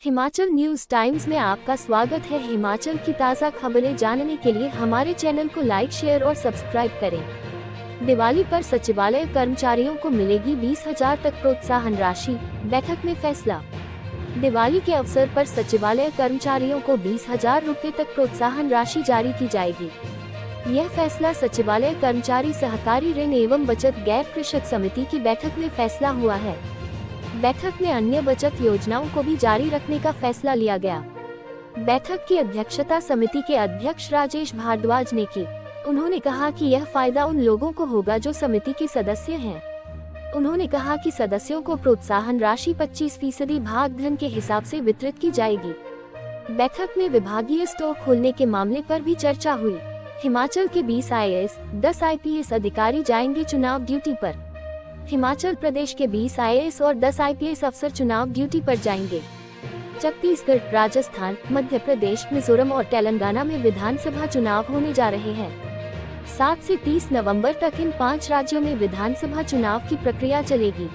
Himachal news times में आपका स्वागत है। हिमाचल की ताज़ा खबरें जानने के लिए हमारे चैनल को लाइक, शेयर और सब्सक्राइब करें। दिवाली पर सचिवालय कर्मचारियों को मिलेगी 20,000 तक प्रोत्साहन राशि, बैठक में फैसला। दिवाली के अवसर पर सचिवालय कर्मचारियों को 20,000 रुपये तक प्रोत्साहन राशि जारी की जाएगी। यह फैसला सचिवालय कर्मचारी सहकारी ऋण एवं बचत गैर कृषक समिति की बैठक में फैसला हुआ है। बैठक में अन्य बचत योजनाओं को भी जारी रखने का फैसला लिया गया। बैठक की अध्यक्षता समिति के अध्यक्ष राजेश भारद्वाज ने की। उन्होंने कहा कि यह फायदा उन लोगों को होगा जो समिति के सदस्य हैं। उन्होंने कहा कि सदस्यों को प्रोत्साहन राशि 25% भाग धन के हिसाब से वितरित की जाएगी। बैठक में विभागीय स्टोर खोलने के मामले पर भी चर्चा हुई। हिमाचल के 20 IAS, 10 IPS अधिकारी जाएंगे चुनाव ड्यूटी पर। हिमाचल प्रदेश के 20 IAS और 10 IPS अफसर चुनाव ड्यूटी पर जाएंगे। छत्तीसगढ़, राजस्थान, मध्य प्रदेश, मिजोरम और तेलंगाना में विधानसभा चुनाव होने जा रहे हैं। 7 से 30 नवंबर तक इन 5 राज्यों में विधानसभा चुनाव की प्रक्रिया चलेगी।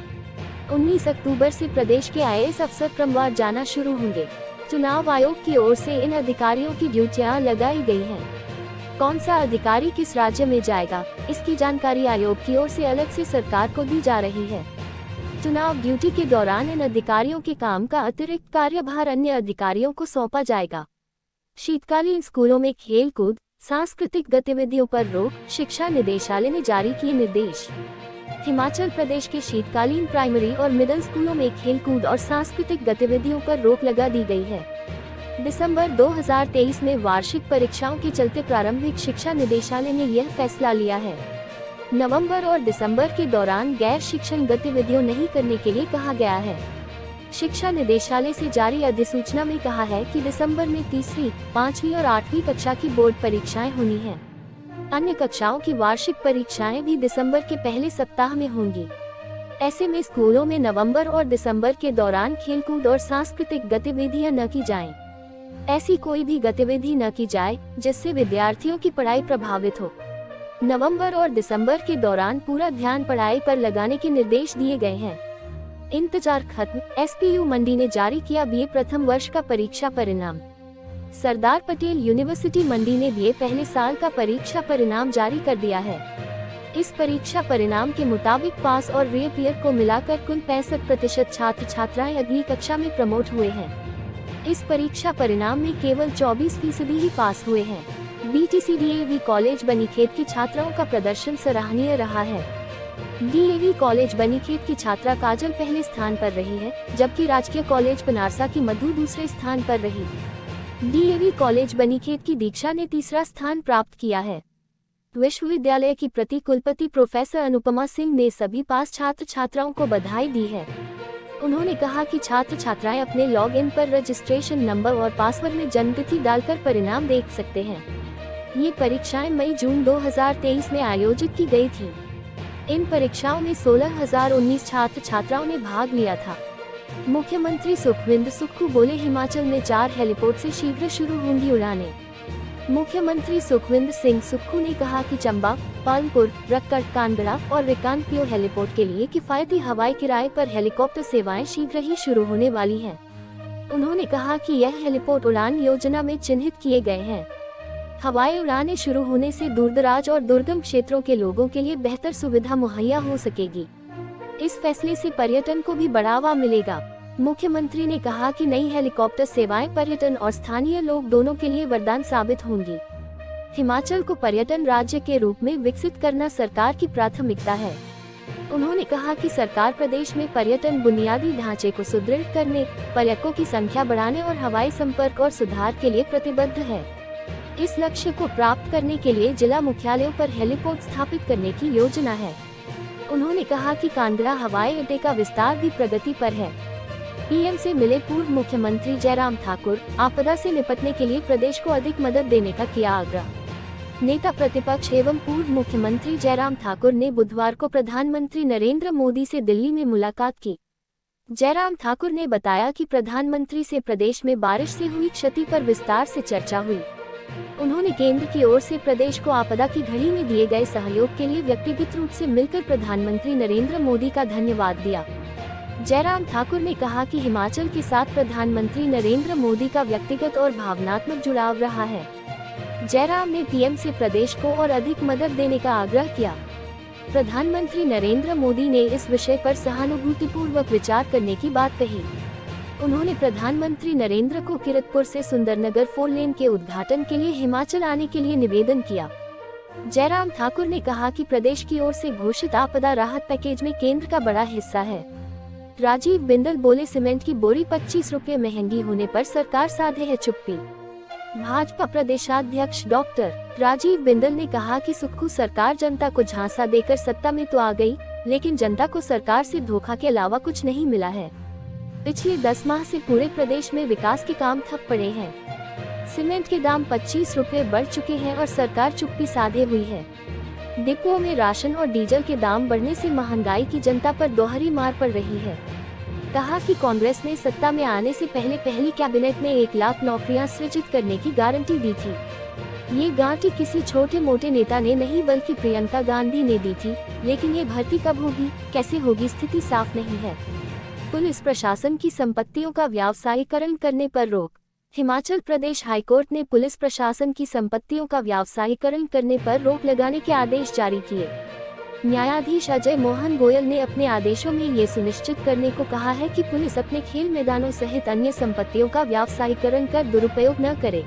19 अक्टूबर से प्रदेश के IAS अफसर क्रमवार जाना शुरू होंगे। चुनाव आयोग की ओर से इन अधिकारियों की ड्यूटियां लगाई गई हैं। कौन सा अधिकारी किस राज्य में जाएगा, इसकी जानकारी आयोग की ओर से अलग से सरकार को दी जा रही है। चुनाव ड्यूटी के दौरान इन अधिकारियों के काम का अतिरिक्त कार्यभार अन्य अधिकारियों को सौंपा जाएगा। शीतकालीन स्कूलों में खेल कूद, सांस्कृतिक गतिविधियों पर रोक, शिक्षा निदेशालय ने जारी किए निर्देश। हिमाचल प्रदेश के शीतकालीन प्राइमरी और मिडिल स्कूलों में खेल कूद और सांस्कृतिक गतिविधियों पर रोक लगा दी गई है। दिसंबर 2023 में वार्षिक परीक्षाओं के चलते प्रारंभिक शिक्षा निदेशालय ने यह फैसला लिया है। नवंबर और दिसंबर के दौरान गैर शिक्षण गतिविधियों नहीं करने के लिए कहा गया है। शिक्षा निदेशालय से जारी अधिसूचना में कहा है कि दिसंबर में तीसरी, 5वीं और 8वीं कक्षा की बोर्ड परीक्षाएं होनी हैं। अन्य कक्षाओं की वार्षिक परीक्षाएं भी दिसंबर के पहले सप्ताह में होंगी। ऐसे में स्कूलों में नवंबर और दिसंबर के दौरान खेलकूद और सांस्कृतिक गतिविधियां न की जाएं। ऐसी कोई भी गतिविधि न की जाए जिससे विद्यार्थियों की पढ़ाई प्रभावित हो। नवंबर और दिसंबर के दौरान पूरा ध्यान पढ़ाई पर लगाने के निर्देश दिए गए हैं। इंतजार खत्म, SPU मंडी ने जारी किया BA प्रथम वर्ष का परीक्षा परिणाम। सरदार पटेल यूनिवर्सिटी मंडी ने BA पहले साल का परीक्षा परिणाम जारी कर दिया है। इस परीक्षा परिणाम के मुताबिक पास और रीअपियर को मिलाकर कुल 65% छात्र छात्राएं अगली कक्षा में प्रमोट हुए हैं। इस परीक्षा परिणाम में केवल 24% ही पास हुए हैं। BTC DAV कॉलेज बनीखेत की छात्राओं का प्रदर्शन सराहनीय रहा है। DAV कॉलेज बनीखेत की छात्रा काजल पहले स्थान पर रही है, जबकि राजकीय कॉलेज पनारसा की मधु दूसरे स्थान पर रही। DAV कॉलेज बनीखेत की दीक्षा ने तीसरा स्थान प्राप्त किया है। विश्वविद्यालय की प्रति कुलपति प्रोफेसर अनुपमा सिंह ने सभी पास छात्र छात्राओं को बधाई दी है। उन्होंने कहा कि छात्र छात्राएं अपने लॉग इन पर रजिस्ट्रेशन नंबर और पासवर्ड में जन्मतिथि डालकर परिणाम देख सकते हैं। ये परीक्षाएं मई-जून 2023 में आयोजित की गई थी। इन परीक्षाओं में 16,019 छात्र छात्राओं ने भाग लिया था। मुख्यमंत्री सुखविंदर सुक्खू बोले, हिमाचल में 4 हेलीपोर्ट से शीघ्र शुरू होंगी उड़ानें। मुख्यमंत्री सुखविंदर सिंह सुक्खू ने कहा कि चंबा, पालमपुर, रक्कड़, कांगड़ा और रिकांगपिओ हेलीपोर्ट के लिए किफायती हवाई किराए पर हेलीकॉप्टर सेवाएं शीघ्र ही शुरू होने वाली हैं। उन्होंने कहा कि यह हेलीपोर्ट उड़ान योजना में चिन्हित किए गए हैं। हवाई उड़ानें शुरू होने से दूरदराज और दुर्गम क्षेत्रों के लोगों के लिए बेहतर सुविधा मुहैया हो सकेगी। इस फैसले से पर्यटन को भी बढ़ावा मिलेगा। मुख्यमंत्री ने कहा कि नई हेलीकॉप्टर सेवाएं पर्यटन और स्थानीय लोग दोनों के लिए वरदान साबित होंगी। हिमाचल को पर्यटन राज्य के रूप में विकसित करना सरकार की प्राथमिकता है। उन्होंने कहा कि सरकार प्रदेश में पर्यटन बुनियादी ढांचे को सुदृढ़ करने, पर्यटकों की संख्या बढ़ाने और हवाई संपर्क और सुधार के लिए प्रतिबद्ध है। इस लक्ष्य को प्राप्त करने के लिए जिला मुख्यालयों पर हेलीपोर्ट स्थापित करने की योजना है। उन्होंने कहा कि कांगड़ा हवाई अड्डे का विस्तार भी प्रगति पर है। PM से मिले पूर्व मुख्यमंत्री जयराम ठाकुर, आपदा से निपटने के लिए प्रदेश को अधिक मदद देने का किया आग्रह। नेता प्रतिपक्ष एवं पूर्व मुख्यमंत्री जयराम ठाकुर ने बुधवार को प्रधानमंत्री नरेंद्र मोदी से दिल्ली में मुलाकात की। जयराम ठाकुर ने बताया कि प्रधानमंत्री से प्रदेश में बारिश से हुई क्षति पर विस्तार से चर्चा हुई। उन्होंने केंद्र की ओर से प्रदेश को आपदा की घड़ी में दिए गए सहयोग के लिए व्यक्तिगत रूप से मिलकर प्रधानमंत्री नरेंद्र मोदी का धन्यवाद दिया। जयराम ठाकुर ने कहा कि हिमाचल के साथ प्रधानमंत्री नरेंद्र मोदी का व्यक्तिगत और भावनात्मक जुड़ाव रहा है। जयराम ने पीएम से प्रदेश को और अधिक मदद देने का आग्रह किया। प्रधानमंत्री नरेंद्र मोदी ने इस विषय पर सहानुभूतिपूर्वक विचार करने की बात कही। उन्होंने प्रधानमंत्री नरेंद्र को किरतपुर से सुंदरनगर 4 लेन के उद्घाटन के लिए हिमाचल आने के लिए निवेदन किया। जयराम ठाकुर ने कहा कि प्रदेश की ओर से घोषित आपदा राहत पैकेज में केंद्र का बड़ा हिस्सा है। राजीव बिंदल बोले, सीमेंट की बोरी 25 रुपये महंगी होने पर सरकार साधे है चुप्पी। भाजपा प्रदेशाध्यक्ष डॉक्टर राजीव बिंदल ने कहा कि सुक्खू सरकार जनता को झांसा देकर सत्ता में तो आ गई, लेकिन जनता को सरकार से धोखा के अलावा कुछ नहीं मिला है। पिछले 10 माह से पूरे प्रदेश में विकास के काम ठप पड़े हैं। सीमेंट के दाम 25 रुपये बढ़ चुके हैं और सरकार चुप्पी साधे हुई है। डिपुओं में राशन और डीजल के दाम बढ़ने से महंगाई की जनता पर दोहरी मार पड़ रही है। कहा कि कांग्रेस ने सत्ता में आने से पहले पहली कैबिनेट में 1 लाख नौकरियां सृजित करने की गारंटी दी थी। ये गारंटी किसी छोटे मोटे नेता ने नहीं बल्कि प्रियंका गांधी ने दी थी, लेकिन ये भर्ती कब होगी, कैसे होगी, स्थिति साफ नहीं है। पुलिस प्रशासन की संपत्तियों का व्यावसायीकरण करने पर रोक। हिमाचल प्रदेश हाईकोर्ट ने पुलिस प्रशासन की संपत्तियों का व्यावसायीकरण करने पर रोक लगाने के आदेश जारी किए। न्यायाधीश अजय मोहन गोयल ने अपने आदेशों में ये सुनिश्चित करने को कहा है कि पुलिस अपने खेल मैदानों सहित अन्य संपत्तियों का व्यावसायीकरण कर दुरुपयोग न करे।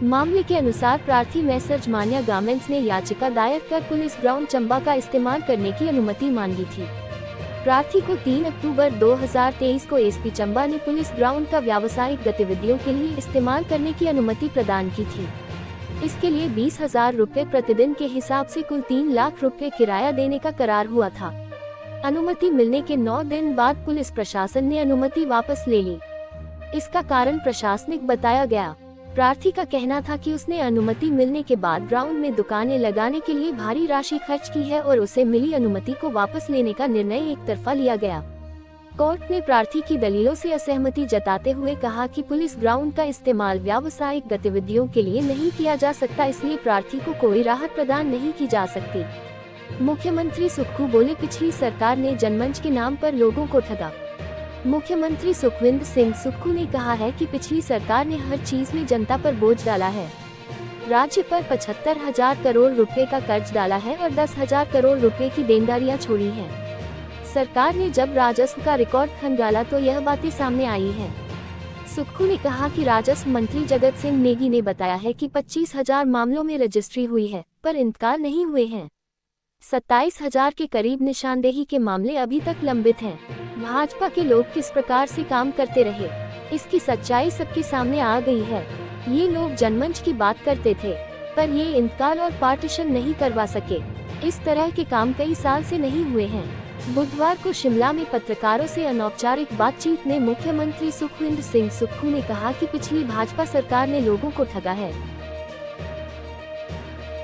मामले के अनुसार प्रार्थी मैसर्ज मान्या गारमेंट्स ने याचिका दायर कर पुलिस ग्राउंड चंबा का इस्तेमाल करने की अनुमति मांगी थी। प्रार्थी को 3 अक्टूबर 2023 को एसपी चंबा ने पुलिस ग्राउंड का व्यावसायिक गतिविधियों के लिए इस्तेमाल करने की अनुमति प्रदान की थी। इसके लिए 20,000 रुपये प्रतिदिन के हिसाब से कुल 3 लाख रुपये किराया देने का करार हुआ था। अनुमति मिलने के 9 दिन बाद पुलिस प्रशासन ने अनुमति वापस ले ली। इसका कारण प्रशासनिक बताया गया। प्रार्थी का कहना था कि उसने अनुमति मिलने के बाद ग्राउंड में दुकानें लगाने के लिए भारी राशि खर्च की है और उसे मिली अनुमति को वापस लेने का निर्णय एक तरफा लिया गया। कोर्ट ने प्रार्थी की दलीलों से असहमति जताते हुए कहा कि पुलिस ग्राउंड का इस्तेमाल व्यावसायिक गतिविधियों के लिए नहीं किया जा सकता, इसलिए प्रार्थी को कोई राहत प्रदान नहीं की जा सकती। मुख्यमंत्री सुक्खू बोले, पिछली सरकार ने जनमंच के नाम पर लोगों को ठगा। मुख्यमंत्री सुखविंदर सिंह सुक्खू ने कहा है कि पिछली सरकार ने हर चीज में जनता पर बोझ डाला है। राज्य पर 75,000 करोड़ रुपए का कर्ज डाला है और 10,000 करोड़ रुपए की देनदारियां छोड़ी हैं। सरकार ने जब राजस्व का रिकॉर्ड खंगाला तो यह बातें सामने आई हैं। सुक्खू ने कहा कि राजस्व मंत्री जगत सिंह नेगी ने बताया है कि 25,000 मामलों में रजिस्ट्री हुई है, पर इंतकाल नहीं हुए हैं। 27,000 के करीब निशानदेही के मामले अभी तक लंबित हैं। भाजपा के लोग किस प्रकार से काम करते रहे, इसकी सच्चाई सबके सामने आ गई है। ये लोग जनमंच की बात करते थे, पर ये इंतकाल और पार्टीशन नहीं करवा सके। इस तरह के काम कई साल से नहीं हुए हैं। बुधवार को शिमला में पत्रकारों से अनौपचारिक बातचीत में मुख्यमंत्री सुखविंदर सिंह सुक्खू ने कहा कि पिछली भाजपा सरकार ने लोगों को ठगा है।